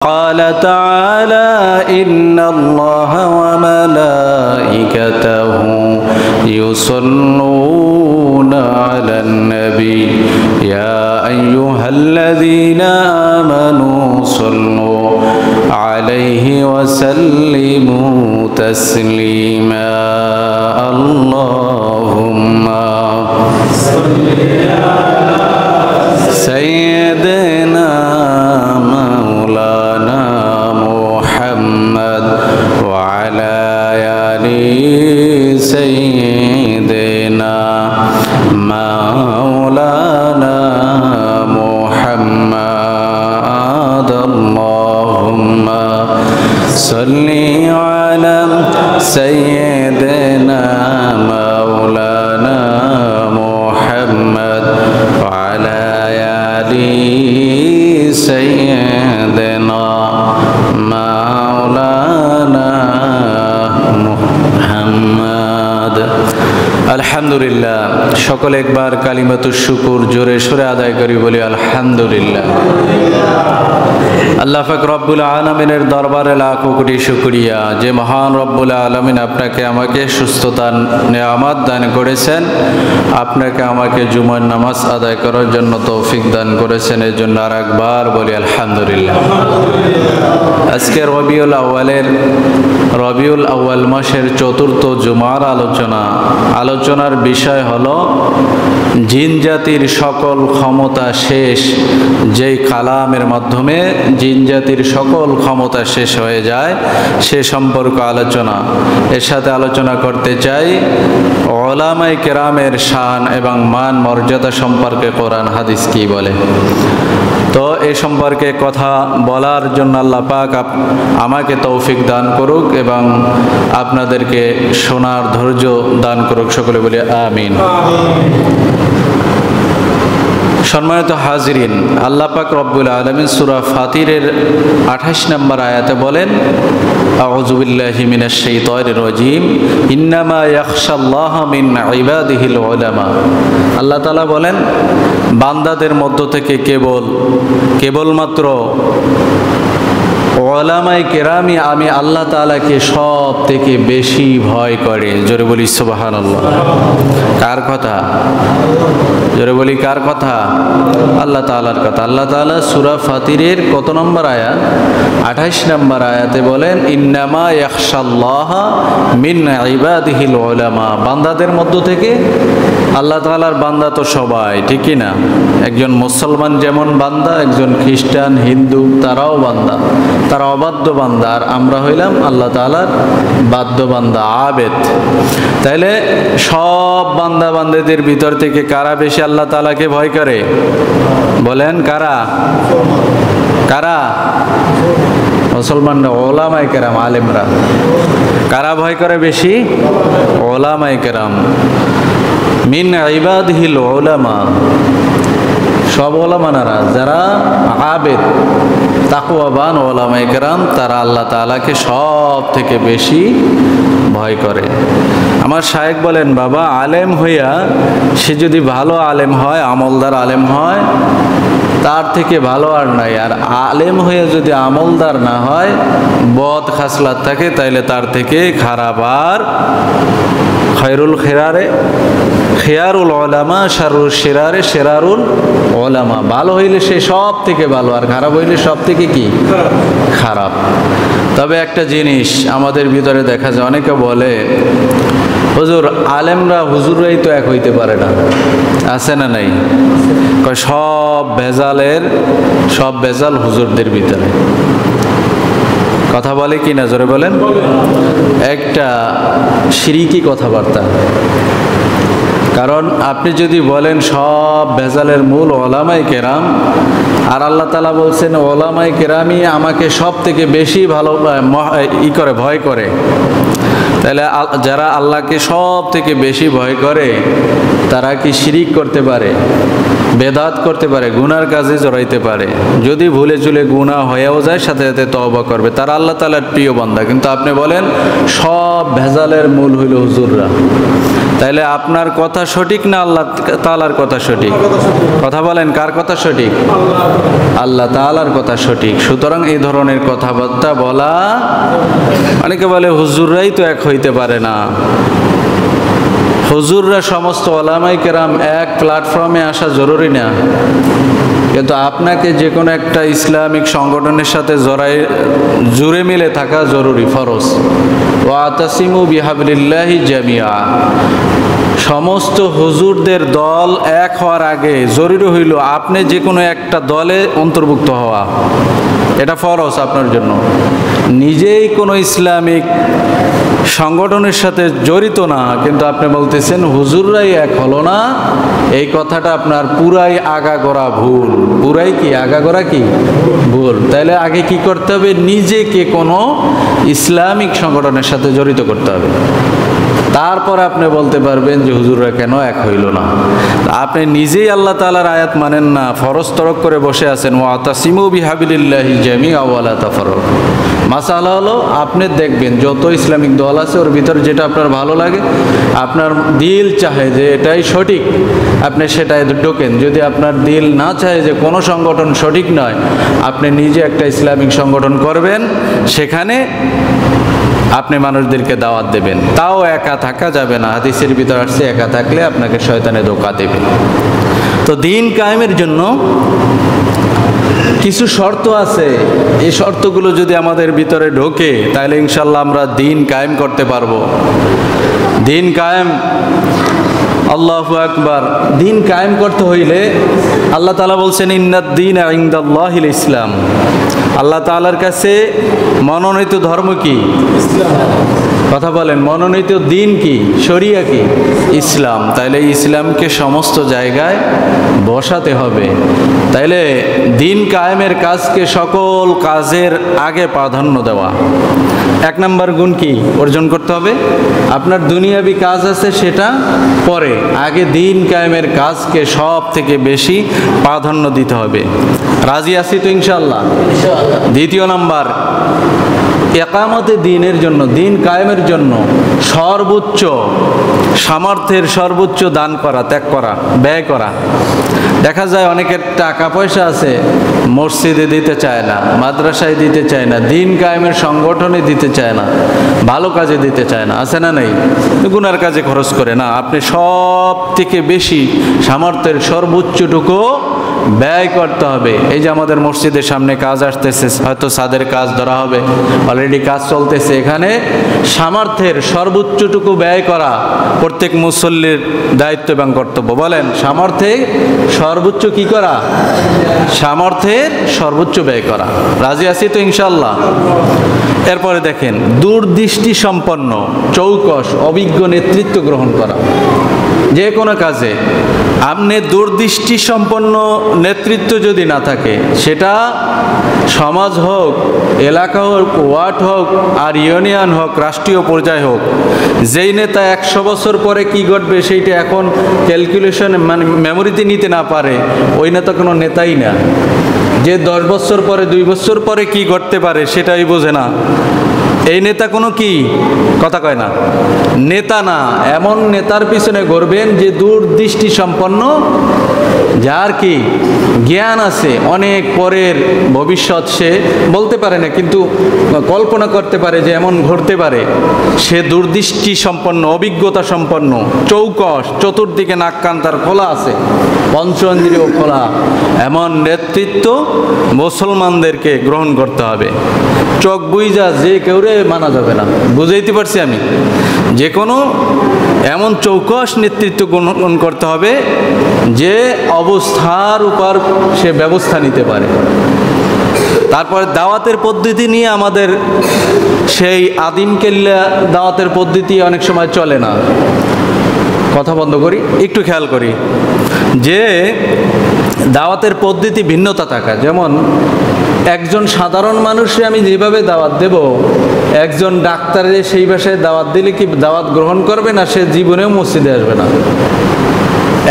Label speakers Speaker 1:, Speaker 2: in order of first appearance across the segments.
Speaker 1: قال تعالى إن الله وملائكته يصلون على النبي يا أيها الذين آمنوا صلوا عليه وسلموا تسليما اللهم صل على سيدنا مولانا محمد وعلى آل سيدنا مولانا محمد اللهم صل على سيدنا مولانا محمد وعلى آل سيدنا مولانا محمد আলহামদুলিল্লাহ। সকলে একবার কালিমাতুশ শুকুর জোরে সুরে আদায় করি, বলি আলহামদুলিল্লাহ। আল্লাহ পাক রব্বুল আলামিনের দরবারে লাখো কোটি শুকরিয়া যে মহান রব্বুল আলামিন আপনাকে আমাকে সুস্থতার নেয়ামত দান করেছেন, আপনাকে আমাকে জুমার নামাজ আদায় করার জন্য তৌফিক দান করেছেন। এর জন্য আর একবার বলি আলহামদুলিল্লাহ। আজকে রবিউল আউয়াল মাসের চতুর্থ জুমার আলোচনার বিষয় হলো জিন জাতির সকল ক্ষমতা শেষ। যেই কালামের মাধ্যমে জিন জাতির সকল ক্ষমতা শেষ হয়ে যায় সে সম্পর্ক আলোচনা। এর সাথে আলোচনা করতে চাই উলামায়ে কেরামের শান এবং মান মর্যাদা সম্পর্কে কোরআন হাদিস কি বলে। তো এ সম্পর্কে কথা বলার জন্য আল্লাহ পাক আমাকে তৌফিক দান করুক এবং আপনাদেরকে শোনার ধৈর্য দান করুক, সকলে বলি আমিন। সম্মানিত হাজিরিন, আল্লাহ পাক রব্বুল আলামিন সূরা ফাতিরের 28 নম্বর আয়াতে বলেন, আউযু বিল্লাহি মিনাশ শাইতানির রাজীম, ইন্নামা ইয়াখশাল্লাহা মিন ইবাদিহিল উলামা। আল্লাহ তাআলা বলেন, বান্দাদের মধ্য থেকে কেবলমাত্র উলামায়ে কেরামি আমি আল্লাহ তাআলাকে সব থেকে বেশি ভয় করে। জোরে বলি সুবহানাল্লাহ। কার কথা? জোরে বলি কার কথা? আল্লাহ তাআলার কথা। আল্লাহ তাআলা সূরা ফাতিরের কত নম্বর আয়াত? 28 নম্বর আয়াতে বলেন, ইন্নামা ইয়াখশাল্লাহা মিন ইবাদিহিল উলামা। বান্দাদের মধ্য থেকে, আল্লাহ তাআলার বান্দা তো সবাই, ঠিক কি না? একজন মুসলমান যেমন বান্দা, একজন খ্রিস্টান হিন্দু তারাও বান্দা, তারা অবাধ্য বান্দা, আর আমরা হইলাম আল্লাহ তাআলার বাধ্য বান্দা, আবেদ। তাইলে সব বান্দা বান্দাদের ভিতর থেকে কারা বেশি আল্লাহ তাআলাকে ভয় করে? বলেন কারা? কারা? মুসলমানরা, উলামায়ে কেরাম, আলেমরা। কারা ভয় করে বেশি? উলামায়ে কেরাম। মিন ইবাদিহিল উলামা, সব উলামারা যারা আবেদ তাকওয়াবান উলামায়ে কেরাম তারা আল্লাহ তাআলাকে সব থেকে বেশি ভয় করে। আমার শায়েখ বলেন, বাবা আলেম হইয়া সে যদি ভালো আলেম হয়, আমলদার আলেম হয়, তার থেকে ভালো আর নাই। আর আলেম হয়ে যদি আমলদার না হয়, বদ খাসলাত থাকে, তাইলে তার থেকে খারাপ। আর খেয়ারুল উলামা শাররুল শিরারে শিরারুল উলামা। ভালো হইলে সে সব থেকে ভালো, আর খারাপ হইলে সব থেকে কি খারাপ। তবে একটা জিনিস আমাদের ভিতরে দেখা যায়, অনেকে বলে হুজুর আলেমরা হুজুররাই তো এক হইতে পারে না। আছে না নাই? সব ভেজাল হুজুরদের ভিতরে। কথা বলে কি না? জোরে বলেন। একটা শিরকি কথাবার্তা। কারণ আপনি যদি বলেন সব ভেজালের মূল উলামায়ে কেরাম, আর আল্লাহ তাআলা বলছেন উলামায়ে কেরামই আমাকে সব থেকে বেশি ভালো ভয় করে, তাহলে যারা আল্লাহকে সব থেকে বেশি ভয় করে তারা কি শিরিক করতে পারে, বেদাত করতে পারে, গুনার কাজে জড়াইতে পারে। যদি ভুলে চুলে গুনাহ হয়েও যায় সাথে সাথে তওবা করবে, তারা আল্লাহ তাআলার প্রিয় বান্দা। কিন্তু আপনি বলেন সব ভেজালের মূল হইল হুজুররা। তাইলে আপনার কথা সঠিক না আল্লাহ তাআলার কথা সঠিক? কথা বলেন, কার কথা সঠিক? আল্লাহ তাআলার কথা সঠিক। সুতরাং এই ধরনের কথাবার্তা বলা, অনেকে বলে হুজুররাই তো এক হইতে পারে না। হুজুররা সমস্ত ওলামায়ে কেরাম এক প্ল্যাটফর্মে আসা জরুরি না, কিন্তু আপনাকে যে কোনো একটা ইসলামিক সংগঠনের সাথে জুড়ে মিলে থাকা জরুরি, ফরজ। ওয়াতাসিমু বিহাবলিল্লাহি জামিআ। সমস্ত হুজুরদের দল এক হওয়ার আগে জরুরি হইল আপনি যে কোনো একটা দলে অন্তর্ভুক্ত হওয়া, এটা ফরজ আপনার জন্য। নিজেই কোনো ইসলামিক সংগঠনের সাথে জড়িত না, কিন্তু আপনি বলতেছেন হুজুররাই এক হলো না, এই কথাটা আপনার পুরাই আগাগোড়া ভুল। পুরাই কি আগাগোড়া কি ভুল? তাহলে আগে কি করতে হবে? নিজেকে কোনো ইসলামিক সংগঠনের সাথে জড়িত করতে হবে, তারপর আপনি বলতে পারবেন যে হুজুররা কেন এক হইল না। আপনি নিজেই আল্লাহ তাআলার আয়াত মানেন না, ফরজ তরক করে বসে আছেন। ওয়াতাসিমু বিহাবলিল্লাহি জামিআ ওয়া লা তাফাররাকু। মাসালা হলো আপনি দেখবেন যত ইসলামিক দল আছে ওর ভিতরে যেটা আপনার ভালো লাগে, আপনার দিল চাহে যে এটাই সঠিক, আপনি সেটাই ঢোকেন। যদি আপনার দিল না চাহে যে কোনো সংগঠন সঠিক নয়, আপনি নিজে একটা ইসলামিক সংগঠন করবেন, সেখানে আপনি মানুষদেরকে দাওয়াত দেবেন। তাও একা থাকা যাবে না, হাদিসের ভিতর আসছে একা থাকলে আপনাকে শয়তানে ধোঁকা দেবে। তো দিন কায়েমের জন্য কিছু শর্ত আছে, এই শর্তগুলো যদি আমাদের ভিতরে ঢোকে তাহলে ইনশাল্লাহ আমরা দিন কায়েম করতে পারবো। দিন কায়েম, আল্লাহু আকবার। দিন কায়েম করতে হইলে আল্লাহ তাআলা বলছেন ইন্নাদ-দীনা ইনদাল্লাহিল ইসলাম। আল্লাহ তাআলার কাছে মনোনীত ধর্ম কি? ইসলাম। কথা বলেন, মনোনীত দিন কি? শরিয়া কি? ইসলাম। তাইলে ইসলামকে সমস্ত জায়গায় বসাতে হবে। তাইলে দিন কায়েমের কাজকে সকল কাজের আগে প্রাধান্য দেওয়া। এক নম্বর গুণ কি অর্জন করতে হবে? আপনার দুনিয়াবি কাজ আছে সেটা পরে, আগে দিন কায়েমের কাজকে সব থেকে বেশি প্রাধান্য দিতে হবে। রাজি আছি তো ইনশাআল্লাহ? দ্বিতীয় নাম্বার, একামতে দিনের জন্য, দিন কায়েমের জন্য সর্বোচ্চ সামর্থ্যের সর্বোচ্চ দান করা, ত্যাগ করা, ব্যয় করা। দেখা যায় অনেকের টাকা পয়সা আছে, মসজিদে দিতে চায় না, মাদ্রাসায় দিতে চায় না, দিন কায়েমের সংগঠনে দিতে চায় না, ভালো কাজে দিতে চায় না, আছে না নেই? গুনার কাজে খরচ করে না। আপনি সব থেকে বেশি সামর্থ্যের সর্বোচ্চটুকু ব্যয় করতে হবে। এই যে আমাদের মসজিদের সামনে কাজ আসতেছে, হয়তো ছাদের কাজ ধরা হবে, অলরেডি কাজ চলতেছে, এখানে সামর্থ্যের সর্বোচ্চটুকু ব্যয় করা প্রত্যেক মুসল্লির দায়িত্ব এবং কর্তব্য। বলেন, সামর্থ্যে সর্বোচ্চ কি করা? সামর্থ্যের সর্বোচ্চ ব্যয় করা। রাজি আছি তো ইনশাআল্লাহ? এরপরে দেখেন, দূরদৃষ্টি সম্পন্ন চৌকস অভিজ্ঞ নেতৃত্ব গ্রহণ করা। যে কোনো কাজে আপনি দূরদৃষ্টি সম্পন্ন নেতৃত্ব যদি না থাকে, সেটা সমাজ হোক, এলাকা হোক, ওয়ার্ড হোক, আর ইউনিয়ন হোক, রাষ্ট্রীয় পর্যায়ে হোক, যেই নেতা 100 বছর পরে কি ঘটবে সেইটা এখন ক্যালকুলেশন মানে মেমোরিতে নিতে না পারে, ওই নেতা কোনো নেতাই না। যে 10 বছর পরে, 2 বছর পরে কি ঘটতে পারে সেটাই বোঝে না, এই নেতা কোনো কি কথা কয় না, নেতা না। এমন নেতার পিছনে ঘুরবেন যে দূরদৃষ্টি সম্পন্ন, যার কি জ্ঞান আছে, অনেক পরের ভবিষ্যৎ সে বলতে পারে না কিন্তু কল্পনা করতে পারে যে এমন ঘটতে পারে। সে দূরদৃষ্টি সম্পন্ন, অভিজ্ঞতা সম্পন্ন, চৌকস, চতুর্দিকে নাক কান তার খোলা আছে, পঞ্চেন্দ্রিয় খোলা, এমন নেতৃত্ব মুসলমানদেরকে গ্রহণ করতে হবে। চোখ বুইজা যে কেউরে মানা যাবে না, বুঝাইতে পারছি আমি? যে কোনো এমন চৌকস নেতৃত্ব গ্রহণ করতে হবে যে অবস্থার উপর সে ব্যবস্থা নিতে পারে। তারপরে দাওয়াতের পদ্ধতি নিয়ে আমাদের সেই আদিম কেল্লা দাওয়াতের পদ্ধতি অনেক সময় চলে না। কথা বন্ধ করি, একটু খেয়াল করি যে দাওয়াতের পদ্ধতি ভিন্নতা থাকা, যেমন একজন সাধারণ মানুষে আমি যেভাবে দাওয়াত দেব, একজন ডাক্তারের সেই ভাষায় দাওয়াত দিলে কি দাওয়াত গ্রহণ করবে না? সে জীবনেও মসজিদে আসবে না।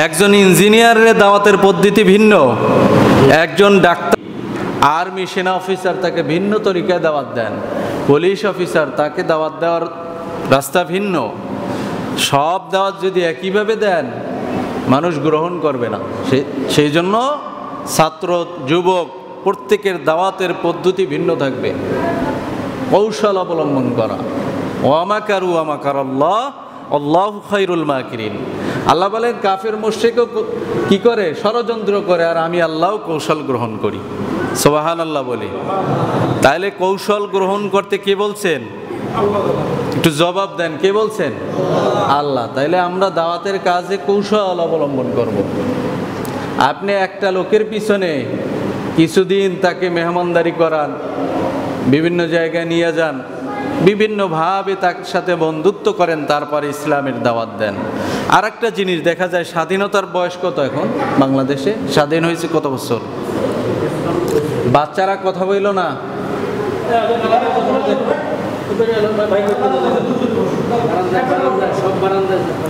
Speaker 1: একজন ইঞ্জিনিয়ারের দাওয়াতের পদ্ধতি ভিন্ন, একজন ডাক্তার, আর্মি সেনা অফিসার তাকে ভিন্ন তরিকায় দাওয়াত দেন, পুলিশ অফিসার তাকে দাওয়াত দেওয়ার রাস্তা ভিন্ন। সব দাওয়াত যদি একইভাবে দেন মানুষ গ্রহণ করবে না। সেই জন্য ছাত্র যুবক প্রত্যেকের দাওয়াতের পদ্ধতি ভিন্ন থাকবে, কৌশল অবলম্বন করা। ওয়ামাকারু ওয়ামাকারাল্লাহ আল্লাহু খায়রুল মাকিরিন। আল্লাহ বলেন কাফের মুশরিকও কি করে? ষড়যন্ত্র করে, আর আমি আল্লাহ কৌশল গ্রহণ করি। সুবহানাল্লাহ বলি। তাইলে কৌশল গ্রহণ করতে কে বলছেন? একটু জবাব দেন, কে বলছেন? আল্লাহ। তাইলে আমরা দাওয়াতের কাজে কৌশল অবলম্বন করব। আপনি একটা লোকের পিছনে কিছুদিন তাকে মেহমানদারি করান, বিভিন্ন জায়গায় নিয়ে যান, বিভিন্নভাবে তার সাথে বন্ধুত্ব করেন, তারপরে ইসলামের দাওয়াত দেন। আর একটা জিনিস দেখা যায়, স্বাধীনতার বয়স কত এখন বাংলাদেশে? স্বাধীন হয়েছে কত বছর? বাচ্চারা কথা বইল না।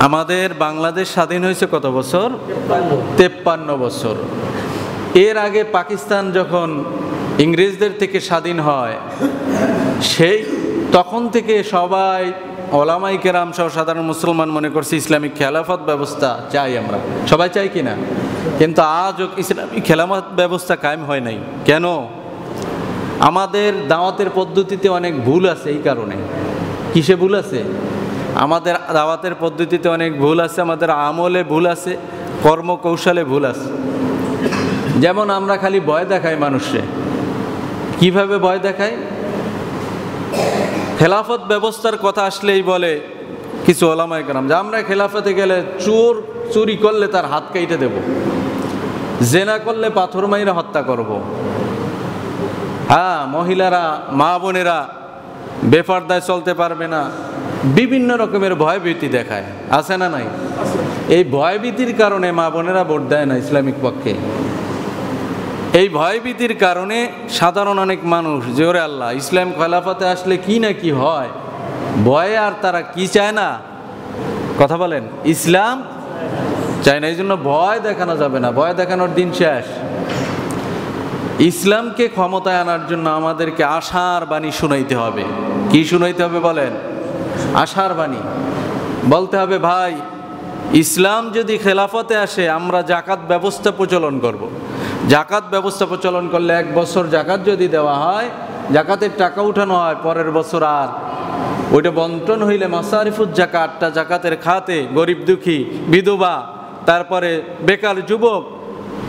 Speaker 1: আমাদের বাংলাদেশ স্বাধীন হয়েছে কত বছর? 53 বছর। এর আগে পাকিস্তান যখন ইংরেজদের থেকে স্বাধীন হয়, সেই তখন থেকে সবাই ওলামাই কেরাম সহ সাধারণ মুসলমান মনে করছে ইসলামিক খেলাফত ব্যবস্থা চাই আমরা। সবাই চাই কিনা? কিন্তু আজও ইসলামিক খেলাফত ব্যবস্থা কায়েম হয় নাই। কেন? আমাদের দাওয়াতের পদ্ধতিতে অনেক ভুল আছে। এই কারণে। কিসে ভুল আছে? আমাদের দাওয়াতের পদ্ধতিতে অনেক ভুল আছে, আমাদের আমলে ভুল আছে, কর্মকৌশলে ভুল আছে। যেমন আমরা খালি ভয় দেখাই মানুষে। কিভাবে ভয় দেখাই? খেলাফত ব্যবস্থার কথা আসলেই বলে কিছু ওলামায়ে কেরাম যে আমরা খেলাফতে গেলে চুরি করলে তার হাত কেটে দেব, জেনা করলে পাথর মাইরা হত্যা করব। হ্যাঁ, মহিলারা, মা বোনেরা বেপরদায় চলতে পারবে না, বিভিন্ন রকমের ভয়ভীতি দেখায়। আছে না নাই? এই ভয়ভীতির কারণে মা বোনেরা ভোট দেয় না ইসলামিক পক্ষে। এই ভয়ভীতির কারণে সাধারণ অনেক মানুষ যে ওরে আল্লাহ ইসলাম খেলাফতে আসলে কি না কি হয়, ভয়ে আর তারা কি চায় না, কথা বলেন, ইসলাম চায় না। এই জন্য ভয় দেখানো যাবে না, ভয় দেখানোর দিন শেষ। ইসলামকে ক্ষমতায় আনার জন্য আমাদেরকে আশার বাণী শুনাইতে হবে। কি শুনাইতে হবে বলেন? আশার বাণী। বলতে হবে ভাই ইসলাম যদি খেলাফতে আসে আমরা জাকাত ব্যবস্থা প্রচলন করব। জাকাত ব্যবস্থা প্রচলন করলে 1 বছর জাকাত যদি দেওয়া হয়, জাকাতের টাকা উঠানো হয়, পরের বছর আর ওইটা বন্টন হইলে মাসারিফুজ জাকাতটা জাকাতের খাতে গরিব দুঃখী, বিধবা, তারপরে বেকার যুবক,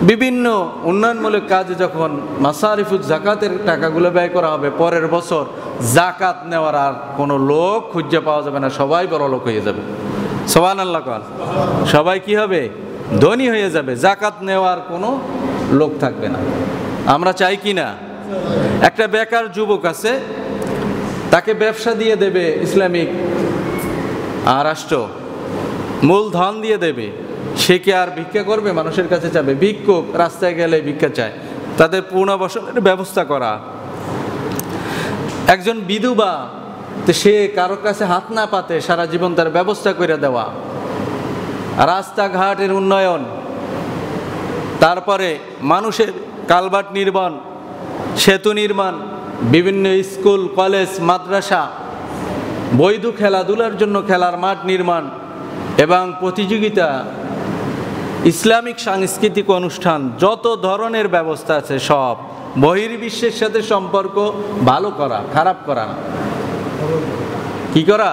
Speaker 1: বিভিন্ন উন্নয়নমূলক কাজে যখন মাসারিফুজ জাকাতের টাকাগুলো ব্যয় করা হবে, পরের বছর জাকাত নেওয়ার আর কোনো লোক খুঁজে পাওয়া যাবে না, সবাই বড় লোক হয়ে যাবে। সুবহানাল্লাহ কল। সবাই কি হবে? ধনী হয়ে যাবে, জাকাত নেওয়ার কোনো লোক থাকবে না। আমরা চাই কি না? একটা বেকার যুবক আছে, তাকে ব্যবসা দিয়ে দেবে ইসলামিক রাষ্ট্র, মূলধন দিয়ে দেবে, সে কি আর ভিক্ষা করবে? মানুষের কাছে যাবে, ভিক্ষুক রাস্তায় গেলে ভিক্ষা চায়, তাদের পুনর্বাসনের ব্যবস্থা করা। একজন বিধবা, তো সে কারো কাছে হাত না পাতে সারা জীবন তার ব্যবস্থা করে দেওয়া, রাস্তাঘাটের উন্নয়ন, তারপরে মানুষের কালভার্ট নির্মাণ, সেতু নির্মাণ, বিভিন্ন স্কুল কলেজ মাদ্রাসা, বৈধ খেলাধুলার জন্য খেলার মাঠ নির্মাণ এবং প্রতিযোগিতা, ইসলামিক সাংস্কৃতিক অনুষ্ঠান, যত ধরনের ব্যবস্থা আছে সব। বহির্বিশ্বের সাথে সম্পর্ক ভালো করা, খারাপ করা না, কি করা?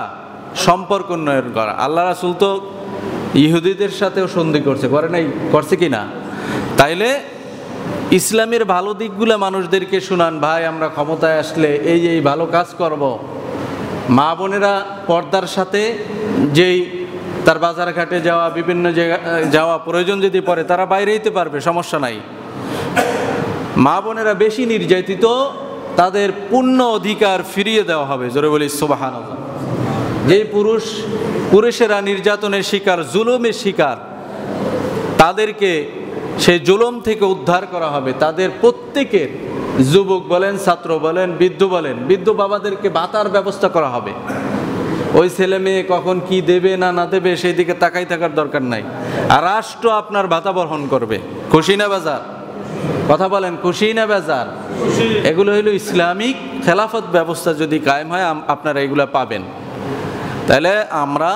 Speaker 1: সম্পর্ক উন্নয়ন করা। আল্লাহ রাসূল তো ইহুদিদের সাথেও সন্ধি করছে, করে নাই? করছে কি না? তাইলে ইসলামের ভালো দিকগুলো মানুষদেরকে শুনান, ভাই আমরা ক্ষমতায় আসলে এই ভালো কাজ করব। মা বোনেরা পর্দার সাথে যেই তার বাজার ঘাটে যাওয়া, বিভিন্ন জায়গা যাওয়া প্রয়োজন যদি পড়ে, তারা বাইরে যেতে পারবে, সমস্যা নাই। মা বোনেরা বেশি নির্যাতিত, তাদের পূর্ণ অধিকার ফিরিয়ে দেওয়া হবে। জোরে বলি সুবহানাল্লাহ। যেই পুরুষেরা নির্যাতনের শিকার, জুলুমের শিকার, তাদেরকে সেই জুলুম থেকে উদ্ধার করা হবে। তাদের প্রত্যেকের, যুবক বলেন, ছাত্র বলেন, বৃদ্ধ বলেন, বৃদ্ধ বাবাদেরকে ভাতার ব্যবস্থা করা হবে। ওই ছেলে মেয়ে কখন কি দেবে না না দেবে সেই দিকে তাকাই থাকার দরকার নাই। আর রাষ্ট্র আপনার ভাতা বহন করবে। খুশি না বেজার? কথা বলেন, খুশি না বেজার? এগুলো হইল ইসলামিক খেলাফত ব্যবস্থা যদি কায়েম হয় আপনারা এগুলো পাবেন। তাহলে আমরা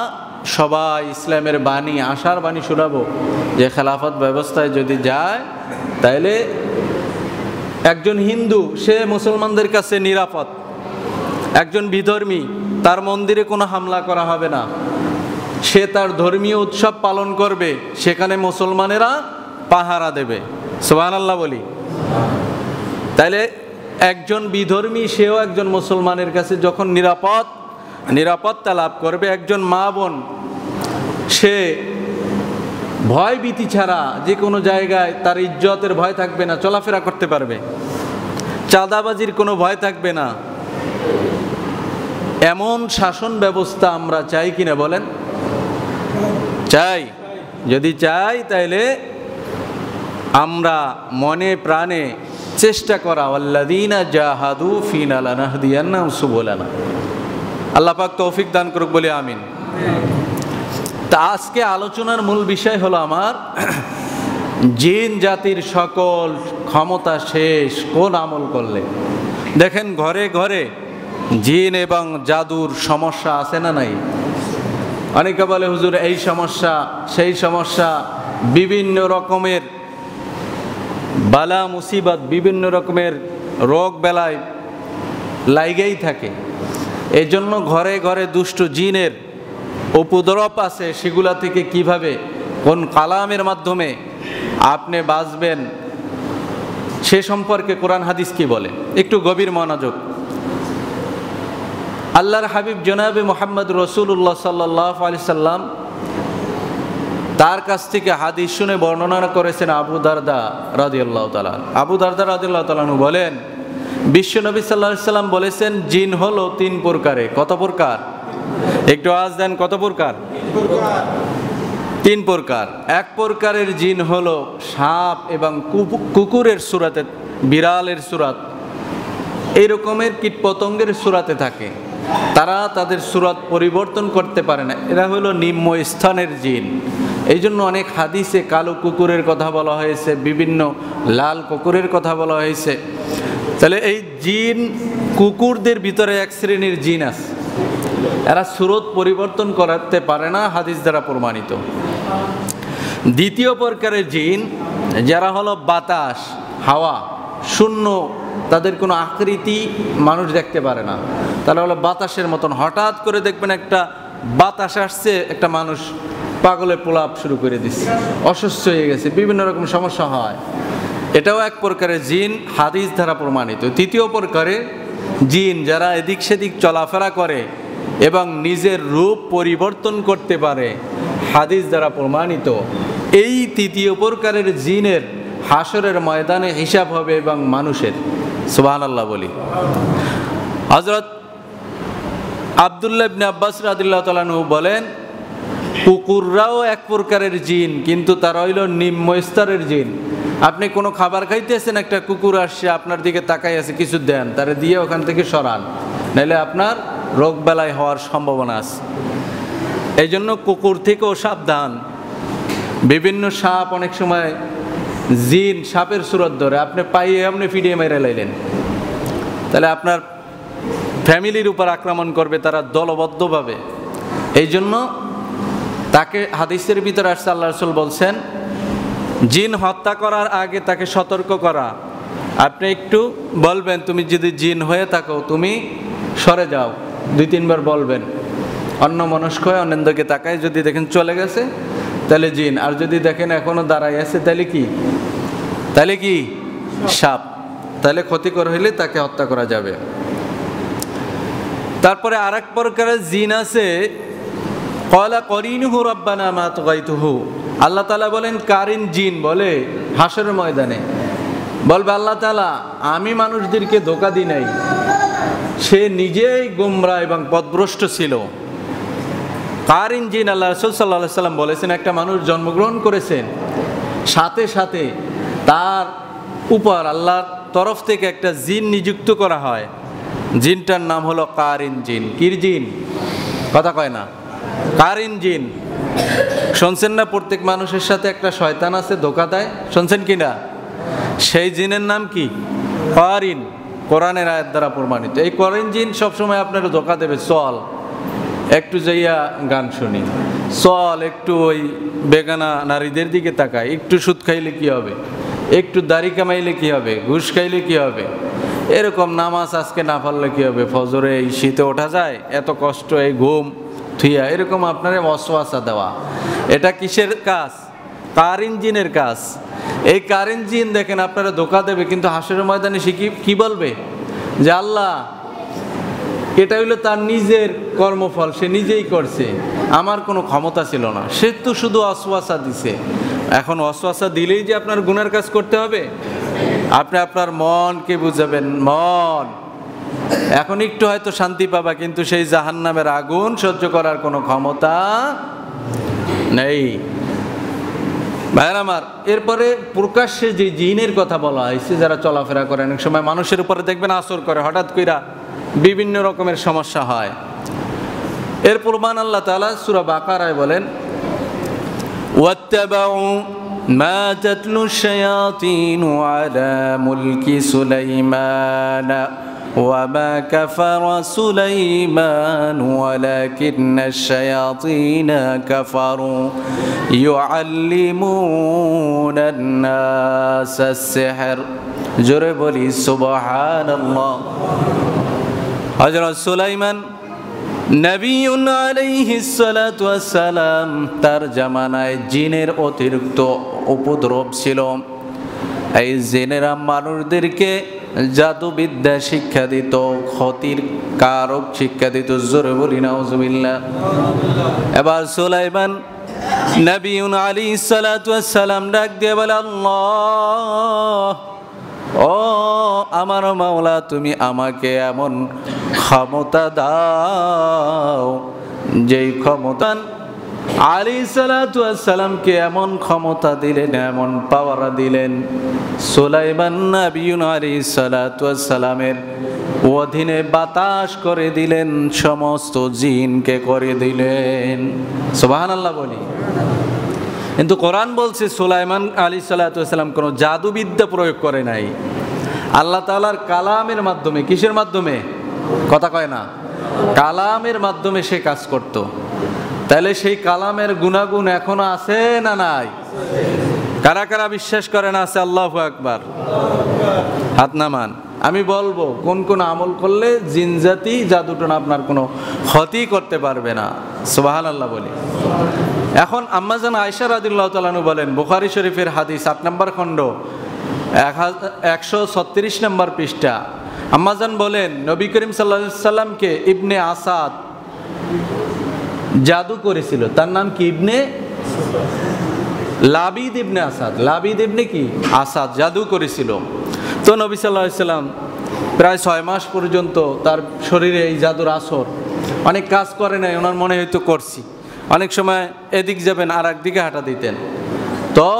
Speaker 1: সবাই ইসলামের বাণী, আশার বাণী শোনাবো যে খেলাফত ব্যবস্থায় যদি যায় তাহলে একজন হিন্দু সে মুসলমানদের কাছে নিরাপদ, একজন বিধর্মী তার মন্দিরে কোনো হামলা করা হবে না, সে তার ধর্মীয় উৎসব পালন করবে, সেখানে মুসলমানেরা পাহারা দেবে। সুবহানাল্লাহ বলি। তাইলে একজন বিধর্মী সেও একজন মুসলমানের কাছে যখন নিরাপত্তা লাভ করবে, একজন মা বোন সে ভয় ভীতি ছাড়া যে কোনো জায়গায় তার ইজ্জতের ভয় থাকবে না, চলাফেরা করতে পারবে, চাঁদাবাজির কোনো ভয় থাকবে না। এমন শাসন ব্যবস্থা আমরা চাই কিনা বলেন? চাই। যদি চাই তাহলে আমরা মনে প্রাণে চেষ্টা করা, ওয়াল্লাযীনা জাহাদু ফীনা লানাহদিয়ান্নাহুম সুবুলানা। আল্লাহ পাক তৌফিক দান করুক বলি আমিন। তা আজকে আলোচনার মূল বিষয় হলো আমার জিন জাতির সকল ক্ষমতা শেষ কোন আমল করলে। দেখেন ঘরে ঘরে জিন এবং জাদুর সমস্যা আছে না নাই? অনেকে বলে হুজুর এই সমস্যা সেই সমস্যা, বিভিন্ন রকমের বালা মুসিবত, বিভিন্ন রকমের রোগ বেলায় লাইগেই থাকে। এই জন্য ঘরে ঘরে দুষ্ট জিনের উপদ্রব আছে, সেগুলা থেকে কিভাবে কোন কালামের মাধ্যমে আপনি বাঁচবেন সে সম্পর্কে কোরআন হাদিস কি বলে একটু গভীর মনোযোগ। আল্লাহর হাবিব জনাবে মুহাম্মদ রাসূলুল্লাহ সাল্লাল্লাহু আলাইহি সাল্লাম তার কাছ থেকে হাদিস শুনে বর্ণনা করেছেন আবু দারদা রাদিয়াল্লাহু তাআলা। আবু দারদা রাদিয়াল্লাহু তাআলা বলেন, বিশ্বনবী সাল্লাল্লাহু আলাইহি সাল্লাম বলেছেন জিন হলো তিন প্রকারে। কত প্রকার? একটু আওয়াজ দেন, কত প্রকার? তিন প্রকার। এক প্রকারের জিন হলো সাপ এবং কুকুরের সূরাতে, বিড়ালের সূরাত, এই রকমের কীটপতঙ্গের সূরাতে থাকে। তারা তাদের সূরত পরিবর্তন করতে পারে না, এরা হলো নিম্ন স্থানের জিন। এই জন্য অনেক হাদিসে কালো কুকুরের কথা বলা হয়েছে, বিভিন্ন লাল কুকুরের কথা বলা হয়েছে। তাহলে এই জিন কুকুরদের ভিতরে এক শ্রেণীর জিন আছে, এরা সূরত পরিবর্তন করতে পারে না, হাদিস দ্বারা প্রমাণিত। দ্বিতীয় প্রকারের জিন যারা হলো বাতাস, হাওয়া শূন্য, তাদের কোনো আকৃতি মানুষ দেখতে পারে না, তারা হলো বাতাসের মতন। হঠাৎ করে দেখবেন একটা বাতাস আসছে, একটা মানুষ পাগলে প্রলাপ শুরু করে দিচ্ছে, অসুস্থ হয়ে গেছে, বিভিন্ন রকম সমস্যা হয়। এটাও এক প্রকারের জিন, হাদিস দ্বারা প্রমাণিত। তৃতীয় প্রকারের জিন যারা এদিক সেদিক চলাফেরা করে এবং নিজের রূপ পরিবর্তন করতে পারে, হাদিস দ্বারা প্রমাণিত। এই তৃতীয় প্রকারের জিনের হাসরের ময়দানে হিসাব হবে এবং মানুষের। সুবহানাল্লাহ বলি। হযরত আব্দুল্লাহ ইবনে আব্বাস রাদিয়াল্লাহু তাআলা আনহু বলেন, কুকুররাও এক প্রকারের জিন, কিন্তু তারা হইল নিম্ন স্তরের জিন। আপনি কোনো খাবার খাইতেছেন, একটা কুকুর আসছে আপনার দিকে তাকাই আছে, কিছু দেন, তারে দিয়ে ওখান থেকে সরান, নাহলে আপনার রোগ বেলায় হওয়ার সম্ভাবনা আছে। এই জন্য কুকুর থেকেও সাবধান। বিভিন্ন সাপ অনেক সময় জিন সাপের সুরত ধরে, আপনি পাইয়ে এমনি ফিরিয়ে মেরে লাইলেন, তাহলে আপনার ফ্যামিলির উপর আক্রমণ করবে তারা দলবদ্ধভাবে। এই জন্য তাকে হাদিসের ভিতরে আসছে, আল্লাহ রাসূল বলছেন জিন হত্যা করার আগে তাকে সতর্ক করা। আপনি একটু বলবেন, তুমি যদি জিন হয়ে থাকো তুমি সরে যাও, 2-3 বার বলবেন। অন্য মনস্ক হয়ে অন্যদিকে তাকায়, যদি দেখেন চলে গেছে তাহলে জিন, আর যদি দেখেন এখনো দাঁড়াই আছে তাহলে কি সাপ, তাহলে ক্ষতিকর হইলে তাকে হত্যা করা যাবে। তারপরে আরেক প্রকারের জিন আছে, ক্বালা করিনুহু রাব্বানা মা তুগাইতুহু। আল্লাহ তাআলা বলেন কারিন জিন বলে হাসরের ময়দানে বলবে, আল্লাহ তাআলা আমি মানুষদেরকে ধোঁকা দিই নাই, সে নিজেই গোমরা এবং পথভ্রষ্ট ছিল। কারিন জিন, আল্লাহ রাসূল সাল্লাল্লাহু আলাইহি সাল্লাম বলেছেন, একটা মানুষ জন্মগ্রহণ করেছেন, সাথে সাথে তার উপর আল্লাহর তরফ থেকে একটা জিন নিযুক্ত করা হয়। জিনটার নাম হলো কারিন জিন। কির জিন? কথা কয় না। কারিন জিন। শুনছেন না প্রত্যেক মানুষের সাথে একটা শয়তান আছে, ধোঁকা দেয়? শুনছেন কি না? সেই জিনের নাম কি? কারিন। কোরআনের আয়াত দ্বারা প্রমাণিত। এই কারিন জিন সবসময় আপনার ধোঁকা দেবে। চল একটু যাইয়া গান শুনি, চল একটু ওই বেগানা নারীদের দিকে তাকাই, একটু সুদ খাইলে কি হবে, একটু দাড়ি কামাইলে কি হবে, ঘুষ খাইলে কি হবে, এরকম নামাজ আজকে না পারলে কি হবে, ফজরে এই শীতে ওঠা যায়, এত কষ্ট, এই ঘুম থুইয়া, এরকম আপনার ওয়াসওয়াসা দেওয়া। এটা কিসের কাজ? কারিন জিনের কাজ। এই কারিন জিন দেখেন আপনারা ধোঁকা দেবে, কিন্তু হাসরের ময়দানে সে কি বলবে? যে আল্লাহ, এটা হইলো তার নিজের কর্মফল, সে নিজেই করছে, আমার কোনো ক্ষমতা ছিল না, সে তো শুধু ওয়াসওয়াসা দিছে। এখন ওয়াসওয়াসা দিলেই যে আপনার গুনার কাজ করতে হবে? আপনি আপনার মনকে বুঝাবেন, মন এখন একটু হয়তো শান্তি পাবা, কিন্তু সেই জাহান্নামের আগুন সহ্য করার কোনো ক্ষমতা নেই। ভাইয়ের আমার, এরপরে প্রকাশ্যে যে জিনের কথা বলা হয়েছে, যারা চলাফেরা করে, অনেক সময় মানুষের উপরে দেখবেন আসর করে, হঠাৎ কইরা বিভিন্ন রকমের সমস্যা হয়। এর প্রমাণ আল্লাহ তাআলা সূরা বাকারায় বলেন, ওয়াত্তাবাউ মা তাতলু শায়াতিন আলা মুলকি সুলাইমান ওয়া মা কাফারা সুলাইমান ওয়ালাকিন্না আশ-শায়াতিন কাফারু ইউআল্লিমুনা আন-নাস আস-সিহর। জোরে বলি সুবহানাল্লাহ। হযরত সুলাইমান নবিয়ুন আলাইহিস সালাতু ওয়াস সালাম, তার জামানায় জিনের অতিরিক্ত উপদ্রব ছিল। এই জিনেরা মানুষদেরকে জাদুবিদ্যা শিক্ষা দিত, ক্ষতির কারক শিক্ষা দিত। জোরে বলি নাউজুবিল্লাহ। এবার সুলাইমান নবিয়ুন আলাইহিস সালাতু ওয়াস সালাম ডাক দিয়ে বলে, আল্লাহ, ও আমার মাওলা, তুমি আমাকে এমন ক্ষমতা দাও, যেই ক্ষমতা আলাইহিস সালাতু ওয়াস সালামকে এমন ক্ষমতা দিলেন, এমন পাওয়ার দিলেন, সুলাইমান নবিয়ুন আলাইহিস সালাতু ওয়াস সালামের অধীনে বাতাস করে দিলেন, সমস্ত জিনকে করে দিলেন। সুবহানাল্লাহ বলি। কিন্তু কোরআন বলছে সুলাইমান আলাইহিস সালাতু ওয়াস সালাম কোনো জাদুবিদ্যা প্রয়োগ করে নাই। আল্লাহ তাআলার কালামের মাধ্যমে, কিসের মাধ্যমে? কথা কয় না। কালামের মাধ্যমে সে কাজ করত। তাহলে সেই কালামের গুণাগুণ এখনো আছে না নাই? কারা কারা বিশ্বাস করেন আছে? আল্লাহু আকবার। হাত নামান। আমি বলবো কোন কোন আমল করলে জিনজাতি জাদুটনা আপনার কোনো ক্ষতি করতে পারবে না। সুবহানাল্লাহ বলি। এখন আম্মাজান আয়েশা রাদিয়াল্লাহু তাআলা আনহা বলেন, বুখারী শরীফের হাদিস 8 নম্বর খণ্ড 136 নম্বর পৃষ্ঠা, আম্মাজান বলেন, নবী করিম সাল্লাল্লাহু আলাইহি সাল্লামকে ইবনে আসাদ জাদু করেছিল। তার নাম কি? ইবনে লাবিদ ইবনে আসাদ। লাবিদ ইবনে কি? আসাদ জাদু করেছিল। তো নবী সাল্লাল্লাহু আলাইহি সাল্লাম প্রায় 6 মাস পর্যন্ত তার শরীরে এই জাদুর আসর, অনেক কাজ করে নাই, ওনার মনে হয়তো করছি। অনেক সময় এদিক যাবেন আর একদিকে হাঁটা দিতেন। তো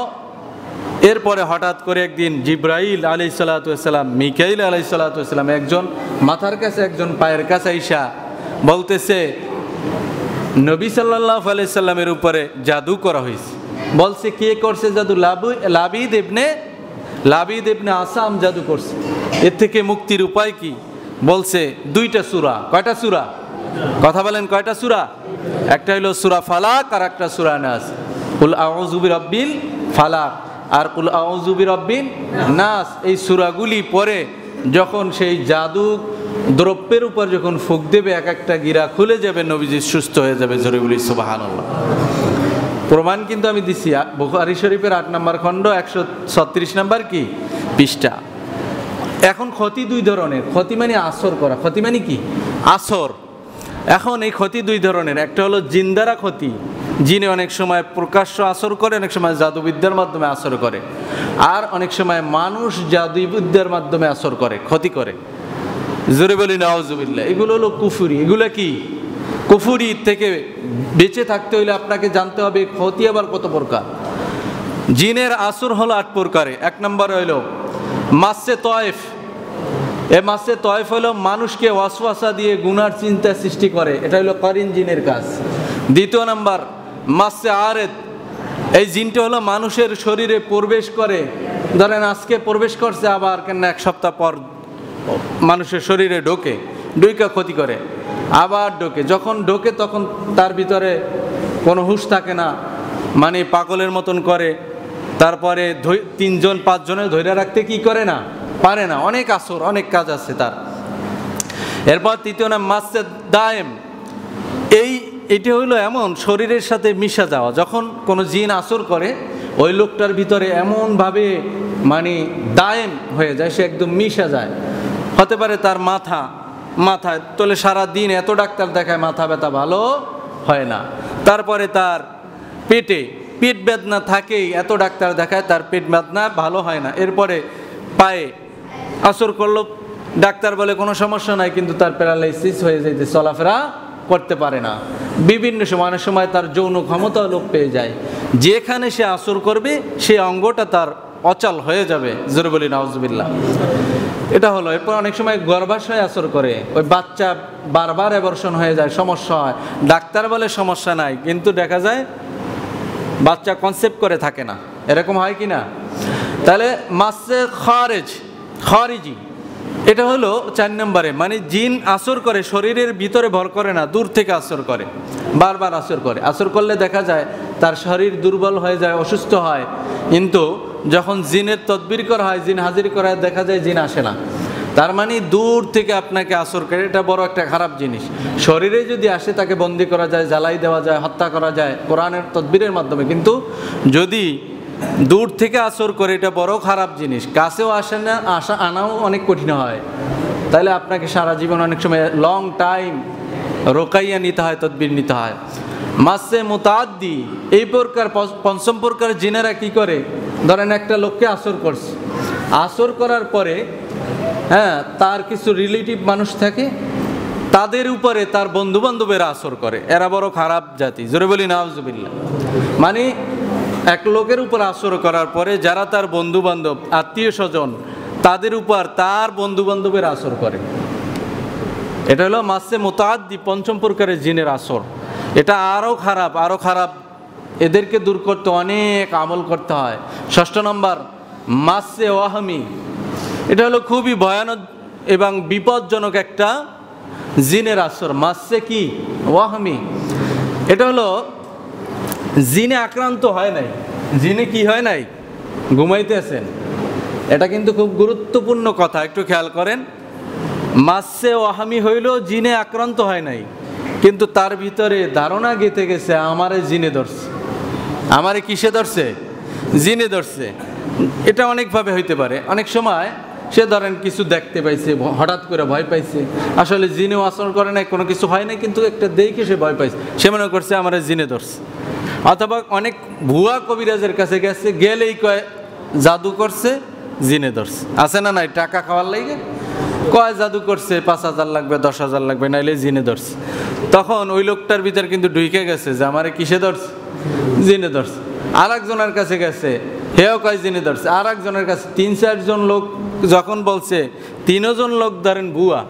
Speaker 1: এরপরে হঠাৎ করে একদিন জিব্রাইল আলাইহিস সালাতু ওয়াস সালাম, মিকাইল আলাইহিস সালাতু ওয়াস সালাম, একজন মাথার কাছে একজন পায়ের কাছে আইসা বলতেছে, নবী সাল্লাল্লাহু আলাইহি সাল্লামের উপরে জাদু করা হয়েছে। বলছে কে করছে জাদু? লাবিদ ইবনে আসাম জাদু করছে। এর থেকে মুক্তির উপায় কি? বলছে 2টা সূরা। কয়টা সূরা? কথা বলেন, কয়টা সূরা? একটা হলো সূরা ফালাক আর একটা সূরা নাস। কুল আউযু বিরাব্বিল ফালাক আর কুল আউযু বিরাব্বিন নাস। এই সূরাগুলি পড়ে যখন সেই জাদু দ্রব্যের উপর যখন ফুঁক দেবে, এক একটা গিরা খুলে যাবে, নবীজি সুস্থ হয়ে যাবে। জোরে বলি সুবহানাল্লাহ। প্রমাণ কিন্তু আমি দিছি বুখারী শরীফের 8 নম্বর খণ্ড 136 নম্বর কি পৃষ্ঠা। এখন ক্ষতি 2 ধরনের। ক্ষতি মানে আসর করা। ক্ষতি মানে কি? আসর। এখন এই ক্ষতি 2 ধরনের। একটা হলো জিন দ্বারা ক্ষতি, জিনে অনেক সময় প্রকাশ্য আসর করে, অনেক সময় জাদুবিদ্যার মাধ্যমে আসর করে, আর অনেক সময় মানুষ জাদুবিদ্যার মাধ্যমে আসর করে, ক্ষতি করে। জোরে বলি নাউজুবিল্লাহ। এগুলো হলো কুফরি। এগুলো কি? কুফরি থেকে বেঁচে থাকতে হলে আপনাকে জানতে হবে ক্ষতি আবার কত প্রকার। জিনের আসর হলো 8 প্রকারে। 1 নম্বর হইল মাসে তয়েফ। এই মাসে তয়েফ হলো মানুষকে ওয়াসওয়াসা দিয়ে গুনার চিন্তা সৃষ্টি করে, এটা হলো করিন জিনের কাজ। 2 নম্বর মাসে আরেদ। এই জিনটা হলো মানুষের শরীরে প্রবেশ করে, ধরেন আজকে প্রবেশ করছে, আবার কেন 1 সপ্তাহ পর মানুষের শরীরে ঢোকে, ঢুকে ক্ষতি করে, আবার ঢোকে। যখন ঢোকে তখন তার ভিতরে কোনো হুঁশ থাকে না, মানে পাগলের মতন করে। তারপরে 3 জন 5 জনের ধরে রাখতে কি করে না, পারে না। অনেক আসর, অনেক কাজ আছে তার। এরপর 3 নাম মাসে দায়েম। এটি হইলো এমন শরীরের সাথে মিশা যাওয়া। যখন কোনো জিন আসর করে ওই লোকটার ভিতরে এমনভাবে মানে দায়েম হয়ে যায়, সে একদম মিশা যায়। হতে পারে তার মাথায় তোলে, সারাদিন এত ডাক্তার দেখায়, মাথা ব্যথা ভালো হয় না। তারপরে তার পেট বেদনা থাকেই, এত ডাক্তার দেখায়, তার পেট বেদনা ভালো হয় না। এরপরে পায়ে আসর করলো, ডাক্তার বলে কোনো সমস্যা নাই, কিন্তু তার প্যারালাইসিস হয়ে যাইতে, চলাফেরা করতে পারে না। বিভিন্ন সময়, অনেক সময় তার যৌন ক্ষমতা লোপ পেয়ে যায়। যেখানে সে আসর করবে সেই অঙ্গটা তার অচল হয়ে যাবে। জোরে বলি নাউজুবিল্লাহ। এটা হলো। এরপর অনেক সময় গর্ভাশয় আসর করে, ওই বাচ্চা বারবার অ্যাবর্শন হয়ে যায়, সমস্যা হয়। ডাক্তার বলে সমস্যা নাই, কিন্তু দেখা যায় বাচ্চা কনসেপ্ট করে থাকে না। এরকম হয় কি না? তাহলে মাসে খারিজি, এটা হলো 4 নম্বরে, মানে জিন আসর করে, শরীরের ভিতরে ভর করে না, দূর থেকে আসর করে, বারবার আসর করে। আসর করলে দেখা যায় তার শরীর দুর্বল হয়ে যায়, অসুস্থ হয়। কিন্তু যখন জিনের তদবির করা হয়, জিন হাজির করা হয়, দেখা যায় জিন আসে না। তার মানে দূর থেকে আপনাকে আসর করে, এটা বড় একটা খারাপ জিনিস। শরীরে যদি আসে তাকে বন্দি করা যায়, জ্বালাই দেওয়া যায়, হত্যা করা যায় কোরআনের তদবিরের মাধ্যমে। কিন্তু যদি দূর থেকে আসর করে, এটা বড় খারাপ জিনিস। কাছেও আসে না, আনাও অনেক কঠিন হয়। তাহলে আপনাকে সারা জীবন অনেক সময় লং টাইম রোকাইয়া নিতে হয়, তদবির নিতে হয়। মাসে মুতাআদ্দি, এই প্রকার 5ম প্রকার জিনেরা কি করে, ধরেন একটা লোককে আসর করছে, আসর করার পরে তার কিছু রিলেটিভ মানুষ থাকে, তাদের উপরে তার বন্ধু বান্ধবেরা আসর করে। এরা বড় খারাপ জাতি। জোরে বলি নাউজুবিল্লাহ। মানে এক লোকের উপর আসর করার পরে যারা তার বন্ধু বান্ধব, আত্মীয় স্বজন, তাদের উপর তার বন্ধু বান্ধবের আসর করে। এটা হলো মাসে মুতাআদ্দি, 5ম প্রকারের জিনের আসর। এটা আরও খারাপ। এদেরকে দূর করতে অনেক আমল করতে হয়। 6 নম্বর মাসে ওয়াহমি। এটা হলো খুবই ভয়ানক এবং বিপজ্জনক একটা জিনের আসর। মাসে কি ওয়াহমি, এটা হলো জিনে আক্রান্ত হয় নাই, জিনে কি হয় নাই, ঘুমাইতেছেন। এটা কিন্তু খুব গুরুত্বপূর্ণ কথা, একটু খেয়াল করেন। মাসে ওয়াহমি হইল জিনে আক্রান্ত হয় নাই, কিন্তু তার ভিতরে ধারণা গেঁথে গেছে, আমারে জিনে ধরছে। আমারে কিসে ধরছে? জিনে ধরছে। এটা অনেকভাবে হইতে পারে। অনেক সময় সে ধরেন কিছু দেখতে পাইছে, হঠাৎ করে ভয় পাইছে, আসলে জিনেও আচরণ করে নাই, কোনো কিছু হয় নাই, কিন্তু একটা দেখে সে ভয় পাইছে, সে মনে করছে আমারে জিনে ধরছে। অথবা অনেক ভুয়া কবিরাজের কাছে গেছে, গেলেই কয় জাদু করছে, জিনে ধরছে। আছে না নাই? টাকা খাওয়ার লাগে কয় জাদু করছে, 5,000 লাগবে, 10,000 লাগবে, নাইলে জিনে ধরছে। তখন ওই লোকটার ভিতর কিন্তু ঢুকে গেছে যে আমারে কিসে ধরছে, জিনে ধরছে। আর একজনের কাছে গেছে, হেও কয় জিনে ধরছে। আর একজনের কাছে 3-4 জন লোক যখন বলছে, 3 জন লোক ধরেন ভুয়া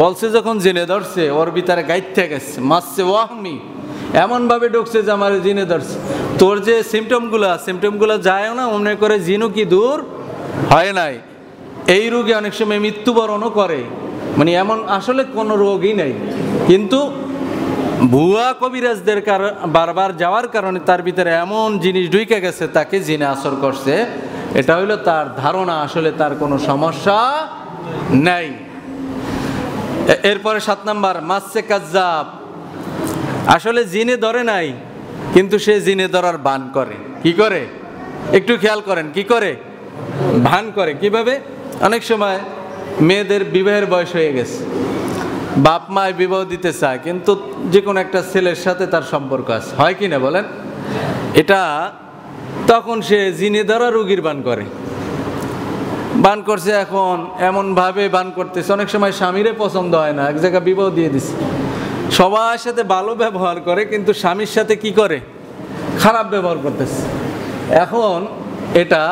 Speaker 1: বলছে, যখন জিনে ধরছে, ওর ভিতরে গাইতে গেছে, মাসে ওয়াহমি, এমনভাবে ঢুকছে যে আমার জিনে ধরছে। তোর যে সিমটমগুলো যায় না, মনে করে জিনও কি দূর হয় নাই। এই রোগে অনেক সময় মৃত্যুবরণও করে, মানে এমন আসলে কোনো রোগই নেই, কিন্তু ভুয়া কবিরাজদের বারবার যাওয়ার কারণে তার ভিতরে এমন জিনিস ঢুকে গেছে, তাকে জিনে আসর করছে। এটা হইলো তার ধারণা, আসলে তার কোনো সমস্যা নেই। এরপরে 7 নম্বর মাসে কাজ্জাব। আসলে জিনে ধরে নাই, কিন্তু সে জিনে ধরার ভান করে। কি করে? একটু খেয়াল করেন, কি করে? ভান করে। কিভাবে? অনেক সময় মেয়েদের বিবাহের বয়স হয়ে গেছে, বাপ মায় বিবাহ দিতে চায়, কিন্তু যে কোনো একটা ছেলের সাথে তার সম্পর্ক আছে, হয় কি না বলেন? এটা তখন সে জিনে ধরা রোগীর বান করে। বান করছে, এখন এমনভাবে বান করতেছে, অনেক সময় স্বামীরে পছন্দ হয় না, এক জায়গায় বিবাহ দিয়ে দিছে, সবার সাথে ভালো ব্যবহার করে, কিন্তু স্বামীর সাথে কি করে? খারাপ ব্যবহার করতেছে। এখন এটা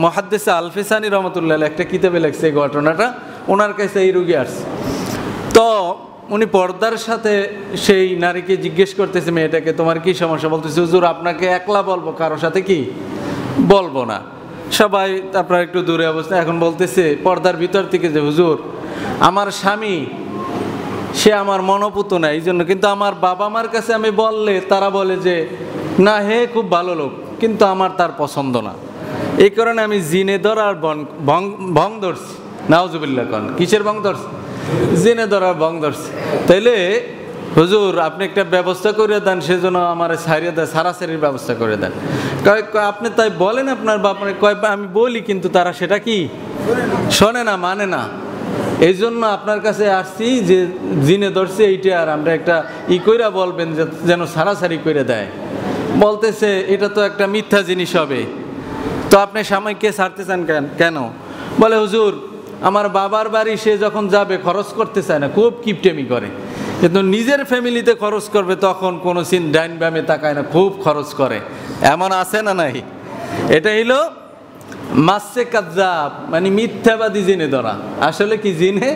Speaker 1: মুহাদ্দিস আল-ফিসানি রহমতুল্লাহ একটা কিতাবে লেখছে এই ঘটনাটা। ওনার কাছে এই রুগী আসছে, তো উনি পর্দার সাথে সেই নারীকে জিজ্ঞেস করতেছে, মেয়েটাকে, তোমার কি সমস্যা? বলতেছে, হুজুর আপনাকে একলা বলবো, কারোর সাথে কি বলবো না, সবাই আপনার একটু দূরে অবস্থা। এখন বলতেছে পর্দার ভিতর থেকে যে, হুজুর আমার স্বামী সে আমার মনোপুত না, এই জন্য, কিন্তু আমার বাবা মার কাছে আমি বললে তারা বলে যে না, হে খুব ভালো লোক, কিন্তু আমার তার পছন্দ না, এই কারণে আমি জিনে ধরার ভং ধরছি। নাউজুবিল্লাহ। কোন কিসের ভং ধরছি? জিনে ধরার ভং ধরছি। তাইলে হুজুর আপনি একটা ব্যবস্থা করে দেন, সেজন্য আমার সারিয়ে দেয়, সারাসারির ব্যবস্থা করে দেন। আপনি তাই বলেন আপনার বাপরে? কয় আমি বলি, কিন্তু তারা সেটা কি শোনে না, মানে না। এই জন্য আপনার কাছে আসছি যে জিনে ধরছে এইটা, আর আমরা একটা কইরা বলবেন যেন সারাসারি করে দেয়। বলতেছে এটা তো একটা মিথ্যা জিনিস হবে, তো আপনি স্বামীকে ছাড়তে চান কেন? বলে, হুজুর আমার বাবার বাড়ি সে যখন যাবে খরচ করতে চায় না, খুব কিপটেমি করে, কিন্তু নিজের ফ্যামিলিতে খরচ করবে তখন কোনো সিন ডাইন ব্যামে তাকায় না, খুব খরচ করে। এমন আছে না নাই? এটা হইল মাসে কাজ্জাব, মানে মিথ্যাবাদী জিনে ধরা। আসলে কি জিনে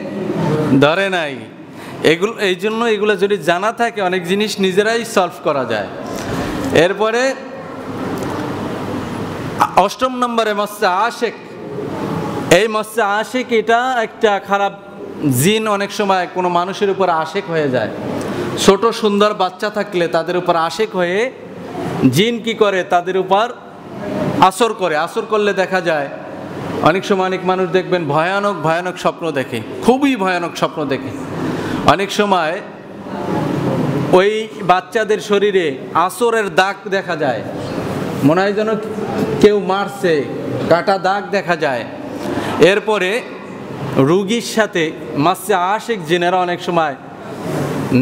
Speaker 1: ধরে নাই। এগুলো এই জন্য এগুলো যদি জানা থাকে অনেক জিনিস নিজেরাই সলভ করা যায়। এরপরে 8 নম্বরে মস্যে আশেক। এই মস্যে আশেক এটা একটা খারাপ জিন। অনেক সময় কোনো মানুষের উপর আশেক হয়ে যায়। ছোট সুন্দর বাচ্চা থাকলে তাদের উপর আশেক হয়ে জিন কি করে, তাদের উপর আসর করে। আসর করলে দেখা যায় অনেক সময় অনেক মানুষ দেখবেন ভয়ানক ভয়ানক স্বপ্ন দেখে, খুবই ভয়ানক স্বপ্ন দেখে। অনেক সময় ওই বাচ্চাদের শরীরে আসরের দাগ দেখা যায়, মনে হয় যেন কেউ মারছে, কাটা দাগ দেখা যায়। এরপরে রুগীর সাথে মাসে আশেক জিনেরা অনেক সময়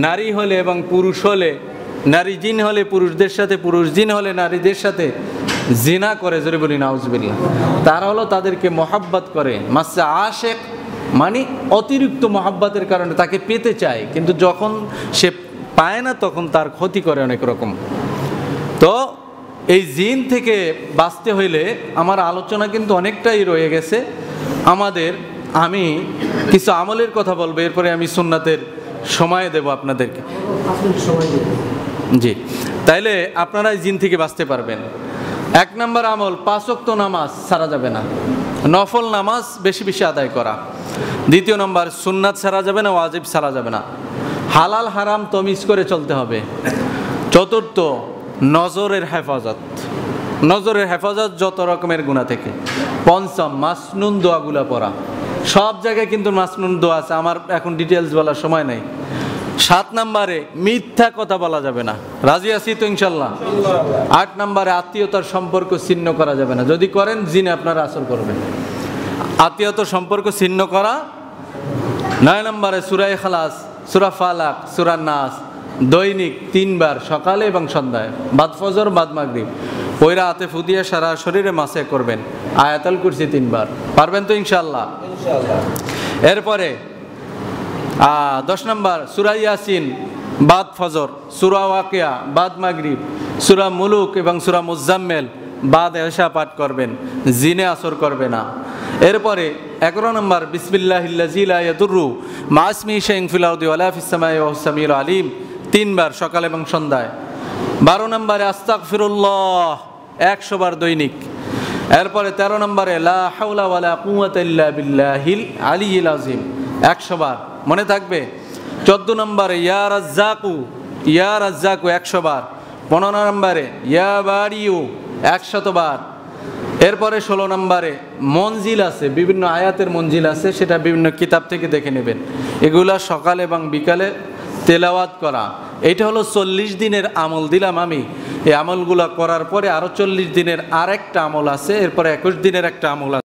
Speaker 1: নারী হলে এবং পুরুষ হলে, নারী জিন হলে পুরুষদের সাথে, পুরুষ জিন হলে নারীদের সাথে জিনা করে। জোরে বলি নাউজুবিল্লাহ। তারা হলো তাদেরকে মহাব্বত করে। মাসে আশেক মানে অতিরিক্ত মহাব্বতের কারণে তাকে পেতে চায়, কিন্তু যখন সে পায় না তখন তার ক্ষতি করে অনেক রকম। তো এই জিন থেকে বাঁচতে হইলে আমার আলোচনা কিন্তু অনেকটাই রয়ে গেছে আমাদের। আমি কিছু আমলের কথা বলবো, এরপরে আমি সুন্নাতের সময় দেব আপনাদেরকে। জি, তাইলে আপনারা জিন থেকে বাঁচতে পারবেন। 1 নম্বর আমল, 5 ওয়াক্ত নামাজ ছাড়া যাবে না, নফল নামাজ বেশি বেশি আদায় করা। 2 নম্বর, সুন্নাত ছাড়া যাবে না, ওয়াজিব ছাড়া যাবে না, হালাল হারাম তমিজ করে চলতে হবে। 4, নজরের হেফাজত, নজরের হেফাজত যত রকমের গুনাহ থেকে। 5, মাসনুন দোয়াগুলা পড়া। সব জায়গায় কিন্তু মাসনুন দোয়া আছে, আমার এখন ডিটেলস বলার সময় নেই। 7 নম্বরে মিথ্যা কথা বলা যাবে না, রাজি আছি তো ইনশাল্লাহ। 8 নম্বরে আত্মীয়তার সম্পর্ক ছিন্ন করা যাবে না, যদি করেন জিনে আপনারা আসর করবেন। আত্মীয়তার সম্পর্ক ছিন্ন করা। 9 নম্বরে সূরা ইখলাস, সূরা ফালাক, সূরা নাস দৈনিক 3 বার সকালে এবং সন্ধ্যায়, বাদ ফজর বাদ মাগরিব পয়রা হাতে ফুদিয়ে সারা শরীরে মাসে করবেন। আয়াতুল কুরসি 3 বার। পারবেন তো ইনশাআল্লাহ? এরপরে 10 নম্বর, সূরা ইয়াসিন বাদ ফজর, সূরা ওয়াকিয়া বাদ মাগরিব, সূরা মুলুক এবং সূরা মুজাম্মেল বাদ এশা পাঠ করবেন, জিনে আসর করবে না। এরপরে 11 নম্বর, বিসমিল্লাহিল্লাযী লা ইয়াদুররু মা ইসমিহি শাইউন ফিল আরদি ওয়ালা ফিস সামাই ওয়া হুয়াস সামিউল আলিম 3 বার সকাল এবং সন্ধ্যায়। 12 নম্বরে আস্তাগফিরুল্লাহ 100 বার দৈনিক। এরপরে 13 নম্বরে লা হাওলা ওয়ালা কুওয়াতা ইল্লা বিল্লাহিল আলিয়্যিল আযীম 100 বার মনে থাকবে। 14 নম্বরে ইয়া রাজ্জাকু 100 বার। 15 নম্বরে ইয়া বারিউ 100 বার। এরপরে 16 নম্বরে মঞ্জিল আছে, বিভিন্ন আয়াতের মঞ্জিল আছে, সেটা বিভিন্ন কিতাব থেকে দেখে নেবেন। এগুলা সকাল এবং বিকালে তেলাওয়াত করা। এটা হলো 40 দিনের আমল দিলাম আমি। এই আমলগুলা করার পরে আরও 40 দিনের আরেকটা আমল আছে, এরপরে 21 দিনের একটা আমল আছে।